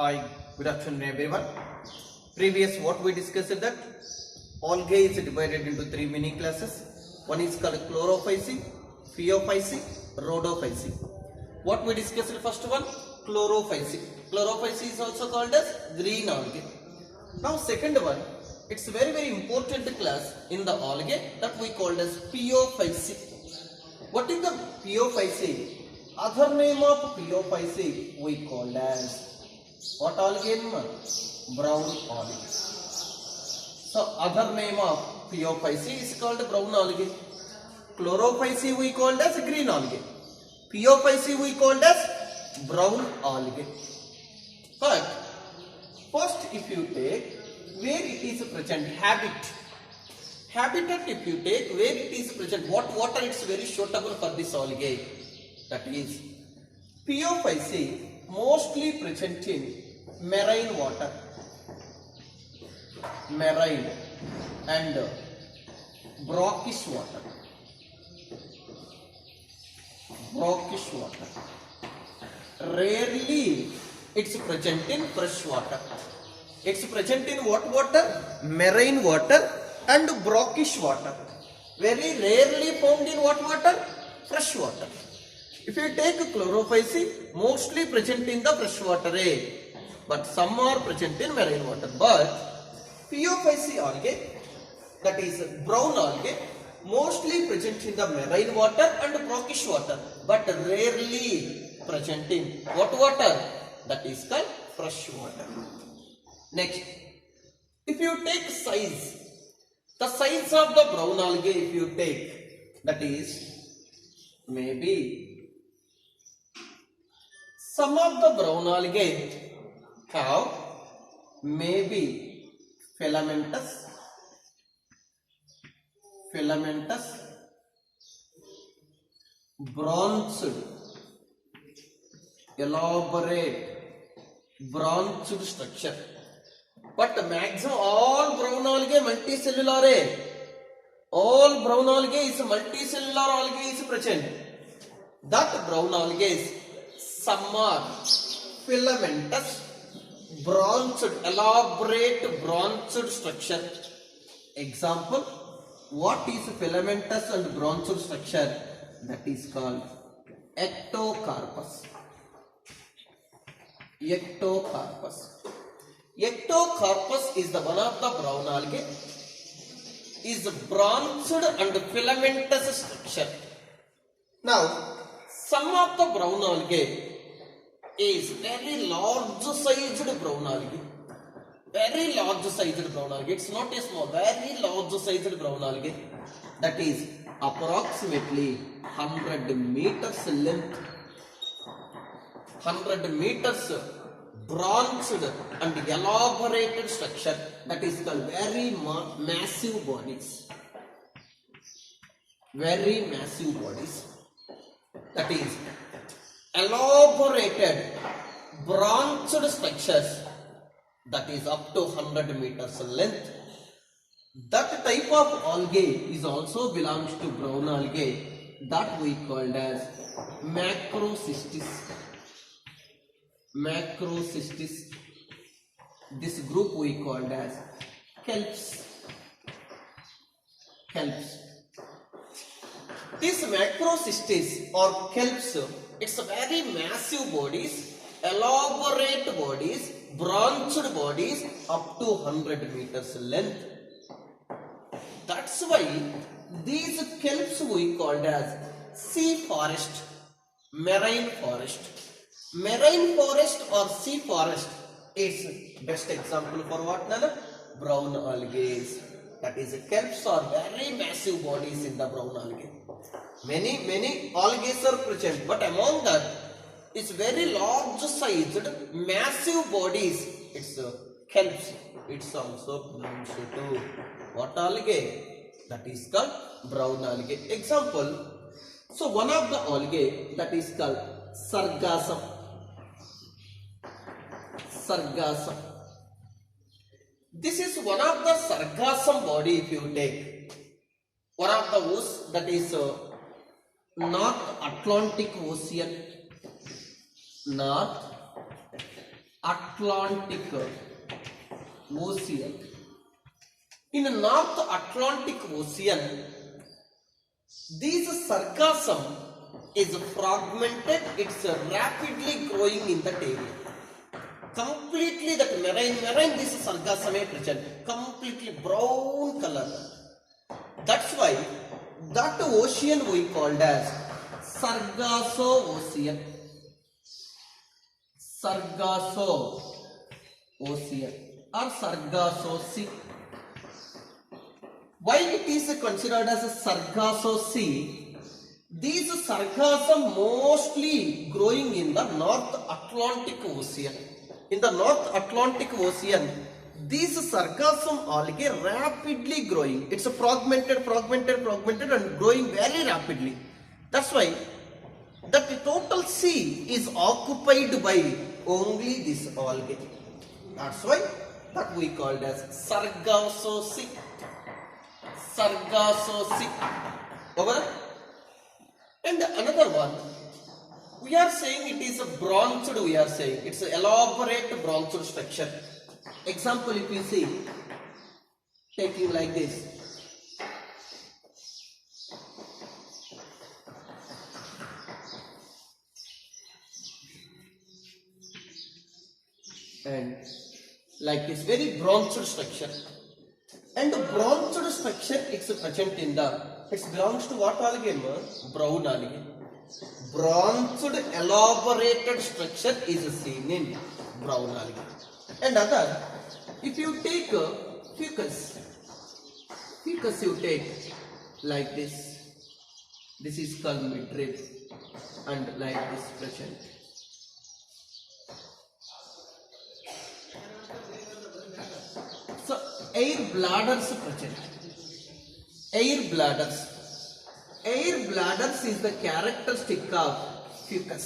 Hi, good afternoon everyone. Previous what we discussed that algae is divided into three mini classes. One is called chlorophyce, phaeophyce, rhodophyce. What we discussed first one, chlorophyce. Chlorophyce is also called as green algae. Now second one, it's very important class in the algae that we called as phaeophyce. What is the phaeophyce? Other name of phaeophyce we called as what algae? Brown algae. So other name of phaeophyce is called brown algae. Chlorophyce we called as green algae. Phaeophyce we called as brown algae. But first if you take where it is present, habitat if you take where it is present, what water it's very suitable for this algae, that is phaeophyce mostly present in marine water, marine and brackish water, rarely it's present in fresh water. It's present in what water? Marine water and brackish water. Very rarely found in what water? Fresh water. If you take chlorophyce, mostly present in the fresh water, but some are present in marine water. But phaeophyce algae, that is brown algae, mostly present in the marine water and brackish water, but rarely present in what water? That is called fresh water. Next, if you take size, the size of the brown algae if you take, that is maybe some of the brown algae have maybe filamentous, branched, elaborate, branched structure. But maximum all brown algae multicellular. All brown algae is multicellular algae is present. That brown algae, some are filamentous, branched, elaborate branched structure. Example, what is filamentous and branched structure? That is called ectocarpus. Ectocarpus is the one of the brown algae, is branched and filamentous structure. Now, some of the brown algae is very large sized brown algae. Very large sized brown algae. It's not a small, very large sized brown algae. That is approximately 100 meters length. 100 meters branched and elaborated structure, that is called very massive bodies. Very massive bodies. That is elaborated branched structures, that is up to 100 meters length. That type of algae is also belongs to brown algae, that we called as macrocystis. This group we called as kelps. This macrocystis or kelps, it's a very massive bodies, elaborate bodies, branched bodies up to 100 meters length. That's why these kelps we called as sea forest, marine forest. Marine forest or sea forest is best example for what? Brown algae. That is kelps are very massive bodies in the brown algae. Many algae are present, but among that it's very large sized massive bodies. It's kelps. It's also belongs to what algae? That is called brown algae. Example, so one of the algae that is called sargassum. This is one of the sargassum body if you take. One of the oceans, that is North Atlantic Ocean. North Atlantic Ocean. In the North Atlantic Ocean, this sargassum is fragmented, it's rapidly growing in that area. Completely that marine this sargassum is present, completely brown color. That's why that ocean we called as Sargasso Ocean. Sargasso Ocean or Sargasso Sea. Why it is considered as a Sargasso Sea? These sargassum mostly growing in the North Atlantic Ocean. In the North Atlantic Ocean, these sargassum algae rapidly growing. It's a fragmented and growing very rapidly. That's why that the total sea is occupied by only this algae. That's why that we called as Sargasso Sea. Sargasso Sea. Over. And another one, we are saying it is a branched, we are saying it's an elaborate branched structure. Example, if you see, taking like this. And like this very branched structure. And the branched structure is present in it belongs to what algae? Brown algae. Branched elaborated structure is seen in brown algae. And other, if you take fucus you take like this is called midrib, and like this present. So air bladders present. Air bladders is the characteristic of fucus.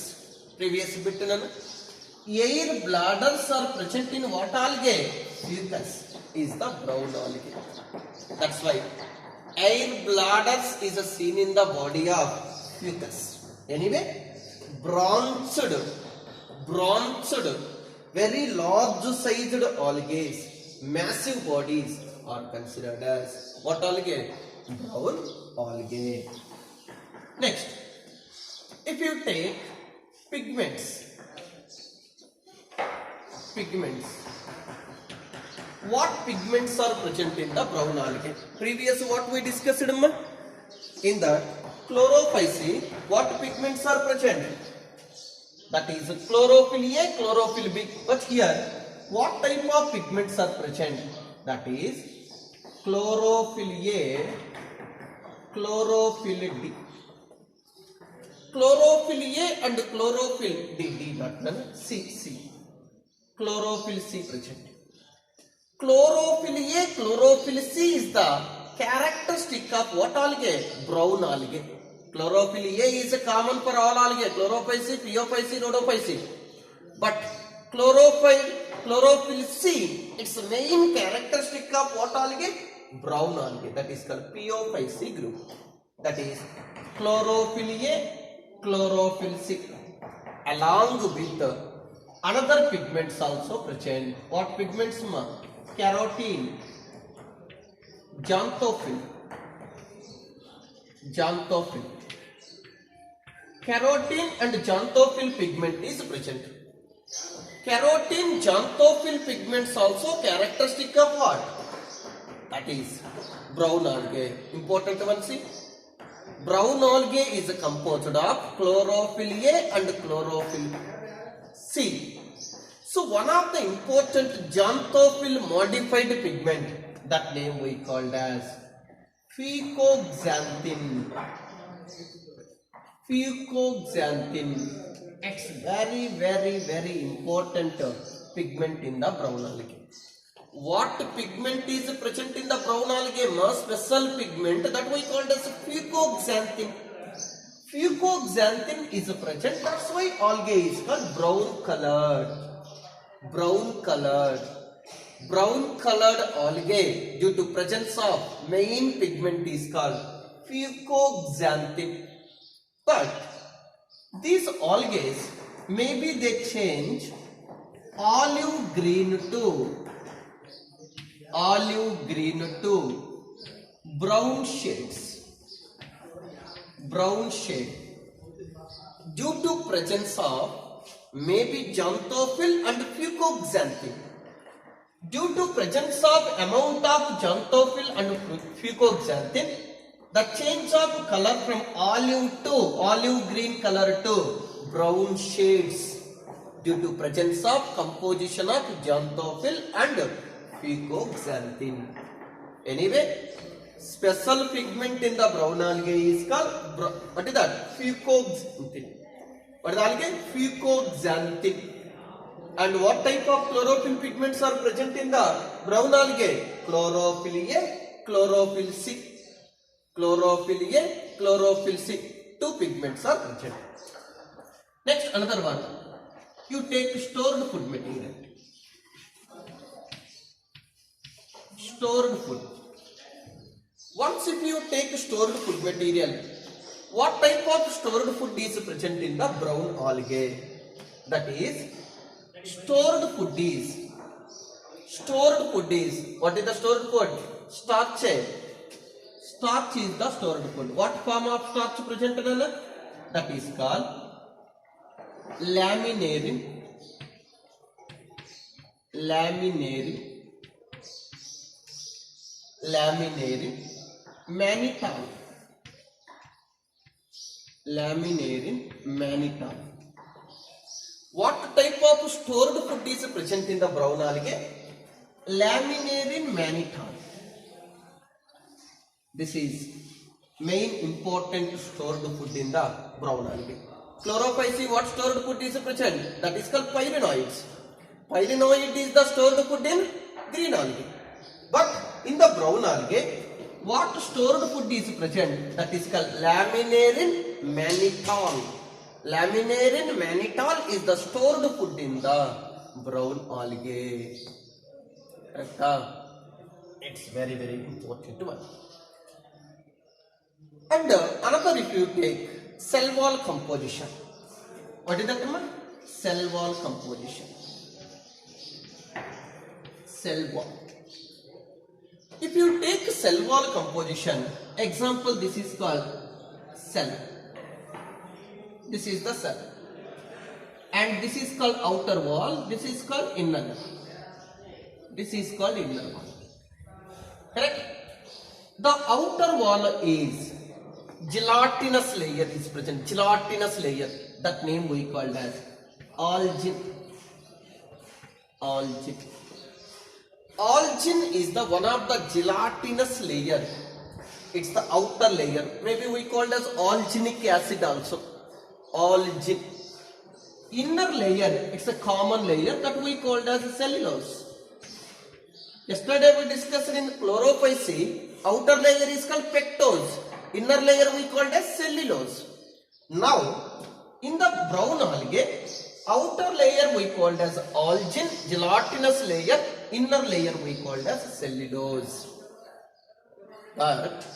Previous bit, air bladders are present in what algae? Fucus is the brown algae. That's why air bladders is seen in the body of fucus. Anyway, branched, very large sized algae, massive bodies are considered as what algae? Brown algae. Next, if you take pigments, what pigments are present in the brown algae? Previous what we discussed in the chlorophyll, what pigments are present? That is chlorophyll A, chlorophyll B. But here, what type of pigments are present? That is chlorophyll A, chlorophyll D. Chlorophyll A and chlorophyll D, not C. Chlorophyll C present. Chlorophyll A, chlorophyll C is the characteristic of what algae? Brown algae. Chlorophyll A is common for all algae, chlorophyll, pleophyll, rhodophyll. But chlorophyll C, its main characteristic of what algae? Brown algae. That is called pleophyll group. That is chlorophyll A, chlorophyll C. Along with another pigments also present. What pigments? Carotene, xanthophyll. Carotene and xanthophyll pigment is present. Carotene, xanthophyll pigments also characteristic of what? That is brown algae. Important one, see. Brown algae is composed of chlorophyll A and chlorophyll C. So one of the important xanthophyll modified pigment, that name we called as fucoxanthin. It's very important pigment in the brown algae. What pigment is present in the brown algae? Special pigment that we called as fucoxanthin. Fucoxanthin is present. That's why algae is called brown colored algae due to presence of main pigment is called fucoxanthin. But these algae, maybe they change olive green to brown shades, brown shade, due to presence of maybe xanthophyll and fucoxanthin. Due to presence of amount of xanthophyll and fucoxanthin, the change of color from olive green color to brown shades due to presence of composition of xanthophyll and fucoxanthin. Anyway, special pigment in the brown algae is called what is that? Fucoxanthin. What is the algae? Fucoxanthin. And what type of chlorophyll pigments are present in the brown algae? Chlorophyll A, chlorophyll C. Chlorophyll A, chlorophyll C. Two pigments are present. Next, another one. You take stored food material. Stored food. Once if you take stored food material, what type of stored food is present in the brown algae? That is, stored food is, what is the stored food? Starch. Starch is the stored food. What form of starch present in it? That is called laminarin, mannitol, What type of stored food is present in the brown algae? Laminarin mannitol. This is main important stored food in the brown algae. Chlorophyll, what stored food is present? That is called pyrenoids. Pyrenoid is the stored food in green algae. But in the brown algae, what stored food is present? That is called laminarin mannitol. Laminarin mannitol is the stored food in the brown algae. It's very, very important one. And another, if you take cell wall composition. What is that one? Cell wall composition. Cell wall. If you take cell wall composition, example, this is called cell. This is the cell. And this is called outer wall. This is called inner wall. This is called inner wall. Correct? The outer wall is gelatinous layer is present. Gelatinous layer. That name we called as algin. Algin. Algin is the one of the gelatinous layer. It's the outer layer. Maybe we called as alginic acid also. Algin. Inner layer, it's a common layer that we called as cellulose. Yesterday we discussed in chlorophyll, outer layer is called pectose. Inner layer we called as cellulose. Now, in the brown algae, outer layer we called as algin, gelatinous layer, inner layer we called as cellulose. But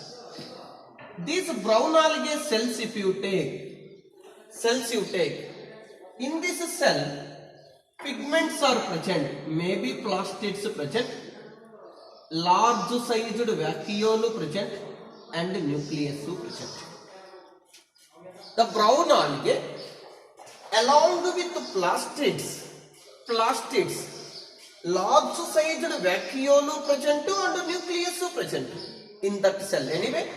these brown algae cells, if you take, in this cell, pigments are present, maybe plastids present, large sized vacuole present, and nucleus present. The brown algae, along with plastids, large sized vacuole present and nucleus present in that cell. Anyway,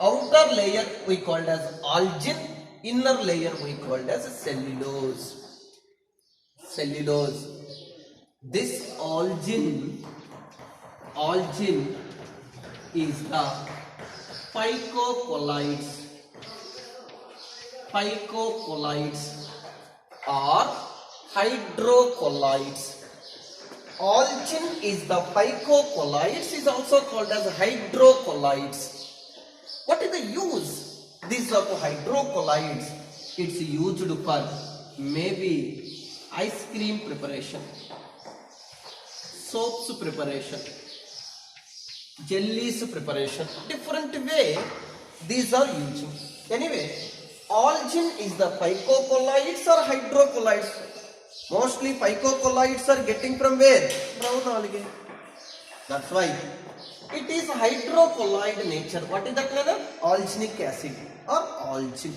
outer layer we called as algin, inner layer we called as cellulose. Cellulose. This algin is the phycocolloids. Phycocolloids or hydrocolloids. Algin is the phycocolloids, is also called as hydrocolloids. What is the use? These are the hydrocolloids. It's used for maybe ice cream preparation, soaps preparation, jellies preparation. Different way these are used. Anyway, algin is the phycocolloids or hydrocolloids. Mostly phycocolloids are getting from where? Brown algae. That's why it is hydrocolloid nature. What is that letter? Alginic acid or algin.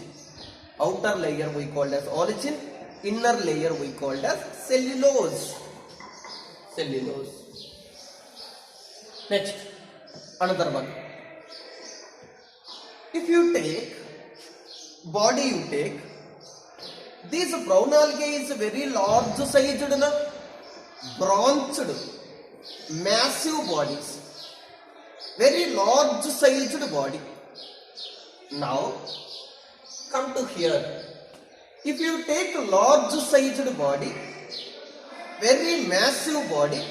Outer layer we called as algin, inner layer we called as cellulose. Cellulose. Next, another one. If you take body, you take this brown algae is very large sized, branched, massive bodies, very large sized body. Now come to here. If you take large sized body, very massive body,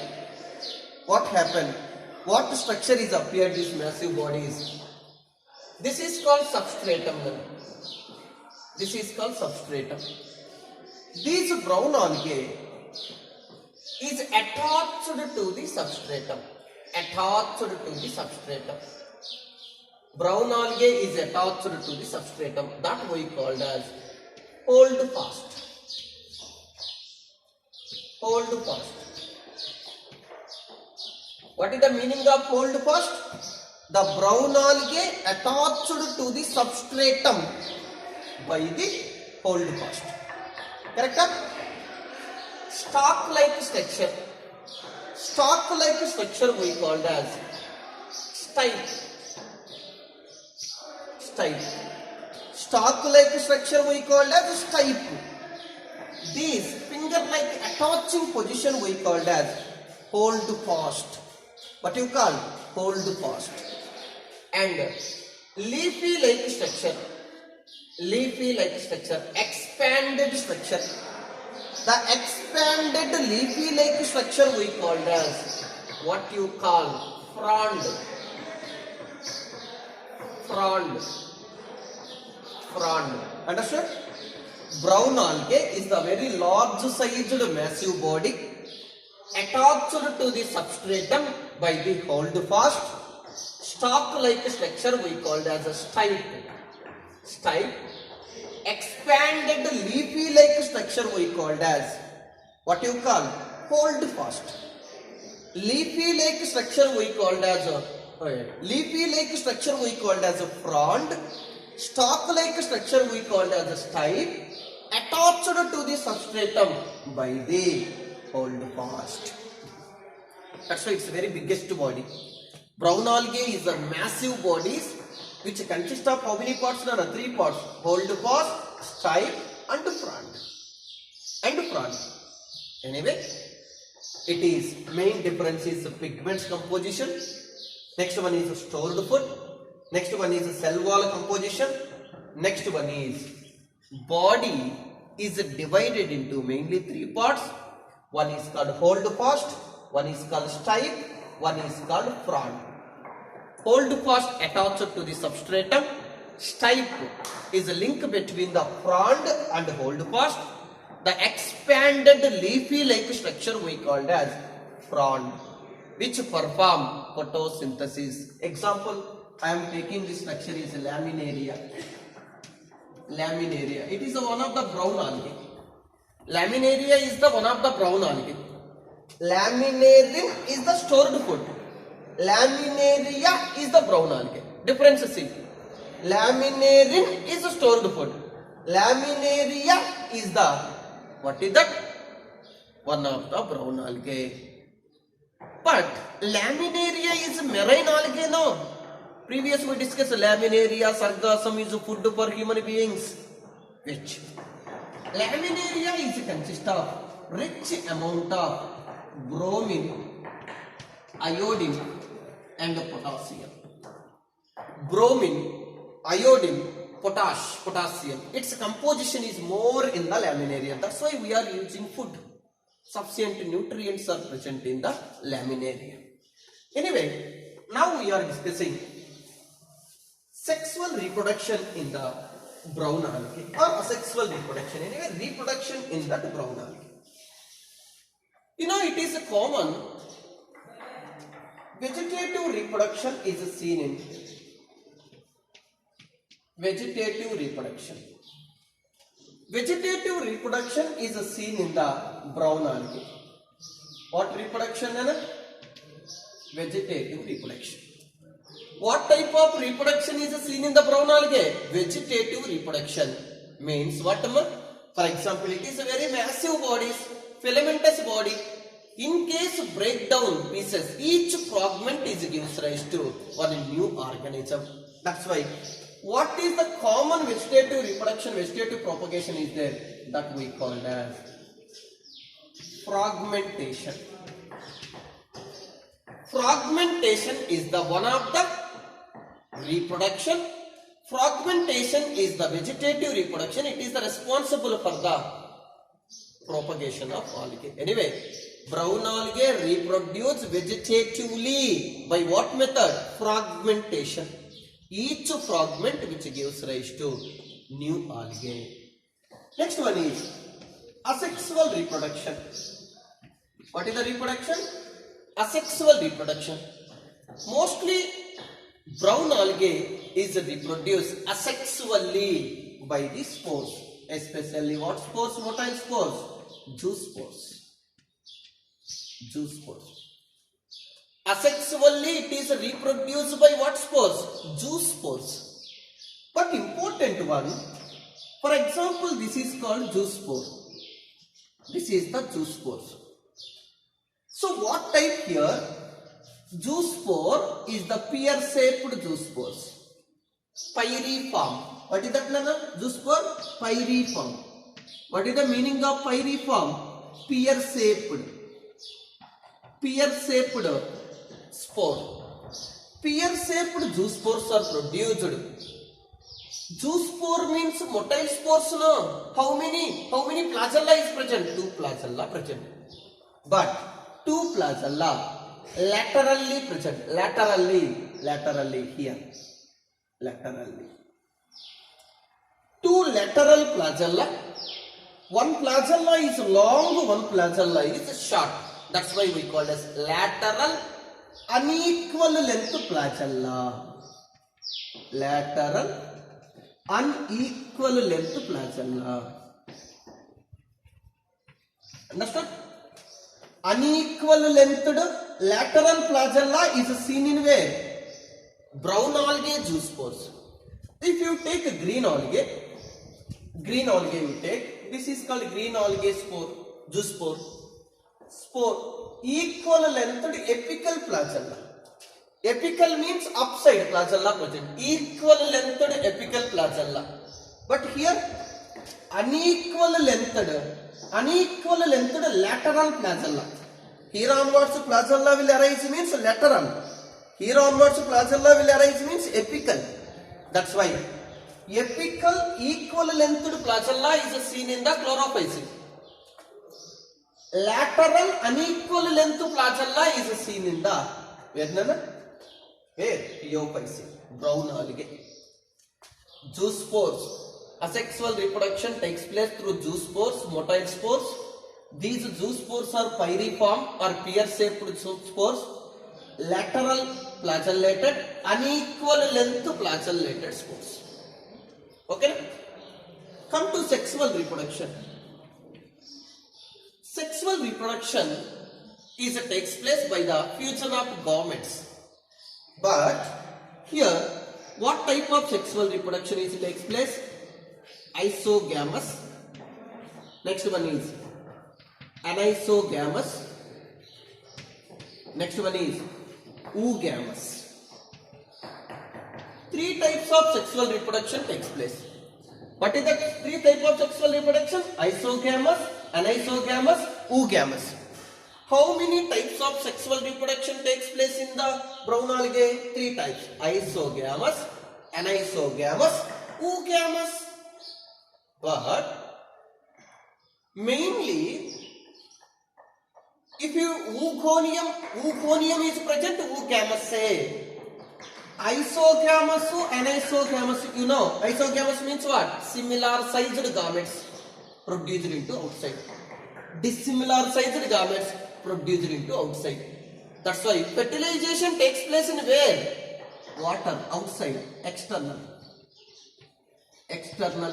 what happened? What structure is appeared this massive bodies? This is called substratum. This is called substratum. This brown algae is attached to the substratum. Attached to the substratum. Brown algae is attached to the substratum. That we called as hold fast. Hold fast. What is the meaning of hold fast? The brown algae attached to the substratum by the hold fast. Correct? Stalk-like structure. Stalk-like structure we called as stipe. Stipe. Stalk-like structure we called as stipe. These finger-like attaching position we called as hold fast. What you call? Hold fast. And leafy-like structure. Leafy-like structure. Expanded structure. The expanded leafy-like structure we called as what you call frond. Frond. Frond. Understood? Brown algae is the very large sized massive body attached to the substratum by the hold fast. Stalk-like structure we called as a stipe. Stipe. Expanded leafy-like structure we called as what you call hold fast. Leafy-like structure we called as a frond. Stalk-like structure we called as a stipe. Attached to the substratum by the hold fast. That's why it's the very biggest body. Brown algae is a massive bodies which consist of how many parts? There are 3 parts. Hold fast, stipe and frond. And frond. Anyway, it is main difference is pigments composition. Next one is stored food. Next one is cell wall composition. Next one is body is divided into mainly 3 parts. One is called hold fast, one is called stipe, one is called frond. Hold fast attached to the substratum. Stipe is a link between the frond and hold fast. The expanded leafy-like structure we called as frond, which perform photosynthesis. Example, I am taking this structure is laminaria. Laminaria. It is one of the brown algae. Laminaria is the one of the brown algae. Laminarin is the stored food. Laminaria is the brown algae. Difference see. Laminarin is the stored food. Laminaria is the, what is that? One of the brown algae. But laminaria is marine algae, no? Previous we discussed laminaria, sargassum is food for human beings. Which? Laminaria is consist of rich amount of bromine, iodine and potassium. Bromine, iodine, potassium. Its composition is more in the laminaria. That's why we are using food. Sufficient nutrients are present in the laminaria. Anyway, now we are discussing sexual reproduction in the brown algae or asexual reproduction. Anyway, reproduction in that brown algae. You know, it is a common vegetative reproduction is seen in vegetative reproduction. Vegetative reproduction is seen in the brown algae. What reproduction? Vegetative reproduction. What type of reproduction is seen in the brown algae? Vegetative reproduction means what? For example, it is a very massive bodies, filamentous body. In case breakdown pieces, each fragment is gives rise to one new organism. That's why. What is the common vegetative reproduction, vegetative propagation is there that we call as fragmentation. Fragmentation is the one of the reproduction. Fragmentation is the vegetative reproduction. It is the responsible for the propagation of algae. Anyway, brown algae reproduce vegetatively by what method? Fragmentation. Each fragment which gives rise to new algae. Next one is asexual reproduction. What is the reproduction? Asexual reproduction. Mostly brown algae is reproduced asexually by the spores, especially what spores? Motile spores, zoospores. Zoospores. Asexually it is reproduced by what spores? Zoospores. But important one, for example, this is called zoospore. This is the zoospores. So what type here? Zoospore is the pear-shaped zoospores. Pyriform. What is that, Nana? Zoospore? Pyriform. What is the meaning of pyriform? Pear-shaped. Pear-shaped spore. Pear-shaped zoospores are produced. Zoospore means motile spores, no? How many flagella is present? 2 flagella present. But 2 flagella laterally present. Laterally here. Laterally. 2 lateral flagella. One flagella is long, one flagella is short. That's why we call it as lateral unequal length flagella. Lateral unequal length flagella. Understood? Unequal lengthed lateral flagella is seen in where? Brown algae zoospores. If you take a green algae we take, this is called green algae spore, zoospore. Spore, equal lengthed apical flagella. Apical means upside flagella present. Equal lengthed apical flagella. But here unequal lengthed lateral flagella. Here onwards flagella will arise means lateral. Here onwards flagella will arise means apical. That's why apical equal lengthed flagella is seen in the chlorophyll. Lateral unequal length flagella is seen in the Phaeophyceae, brown algae. Zoospores. Asexual reproduction takes place through zoospores, motile spores. These zoospores are pyriform or pear-shaped zoospores, lateral flagellated, unequal length flagellated spores. Okay? Come to sexual reproduction. Sexual reproduction takes place by the fusion of gametes. But here, what type of sexual reproduction takes place? Isogamous. Next one is anisogamous. Next one is oogamous. 3 types of sexual reproduction takes place. What is that 3 types of sexual reproduction? Isogamous, anisogamous, oogamous. How many types of sexual reproduction takes place in the brown algae? 3 types. Isogamous, anisogamous, oogamous. But mainly, if oogonium is present, oogamous say. Isogamous, anisogamous, you know. Isogamous means what? Similar sized gametes produced into outside. Dissimilar sized gametes produced into outside. That's why fertilization takes place in where? Water, outside, external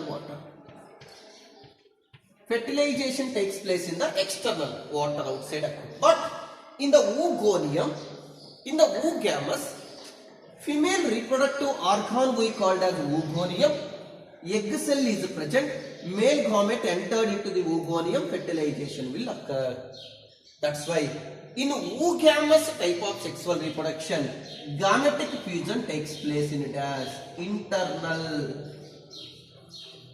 water. Fertilization takes place in the external water outside. But in the oogonium, in the oogamous, female reproductive organ we called as oogonium. Egg cell is present. Male gamete entered into the oogonium. Fertilization will occur. That's why in oogamous type of sexual reproduction, gametic fusion takes place in it as internal.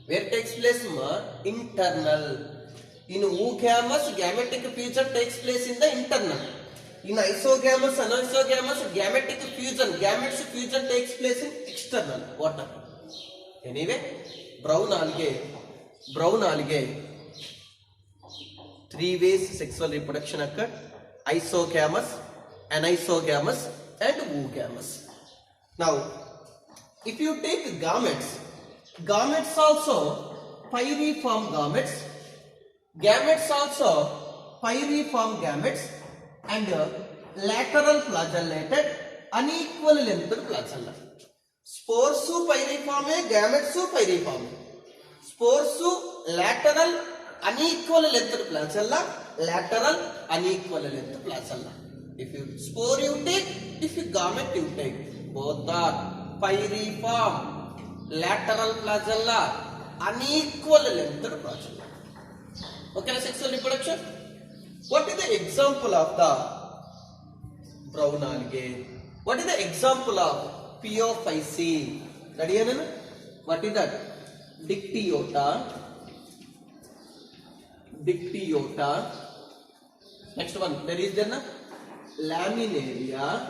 Where takes place more? Internal. In oogamous, gametic fusion takes place in the internal. In isogamous, anisogamous, gametic fusion, gametes fusion takes place in external water. Anyway, brown algae, 3 ways sexual reproduction occurred: isogamous, anisogamous, and oogamous. Now, if you take gametes also pyriform gametes, and lateral flagellated unequal length flagella. Spores pyriform, gametes pyriform. Spores lateral unequal length flagella, lateral unequal length flagella. If you spore you take, if you gamete you take, both are pyriform, lateral flagella, unequal length flagella. Okay, sexual reproduction. What is the example of the brown algae? What is the example of Phaeophyce? Ready, Anna? What is that? Dictyota. Next one, there is then Laminaria.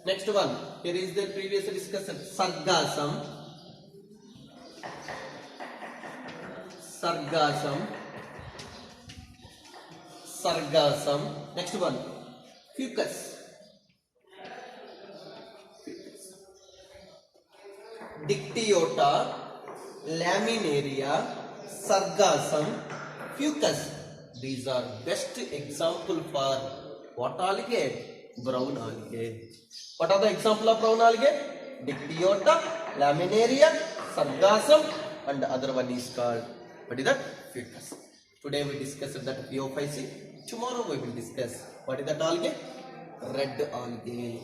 Next one, here is the previous discussion, Sargassum. Next one, Fucus. Dictyota, Laminaria, Sargassum, Fucus. These are best example for what algae? Brown algae. What are the example of brown algae? Dictyota, Laminaria, Sargassum, and the other one is called, what is that? Fucus. Today we discussed that Phaeophyce. Tomorrow we will discuss what is that algae? Red algae.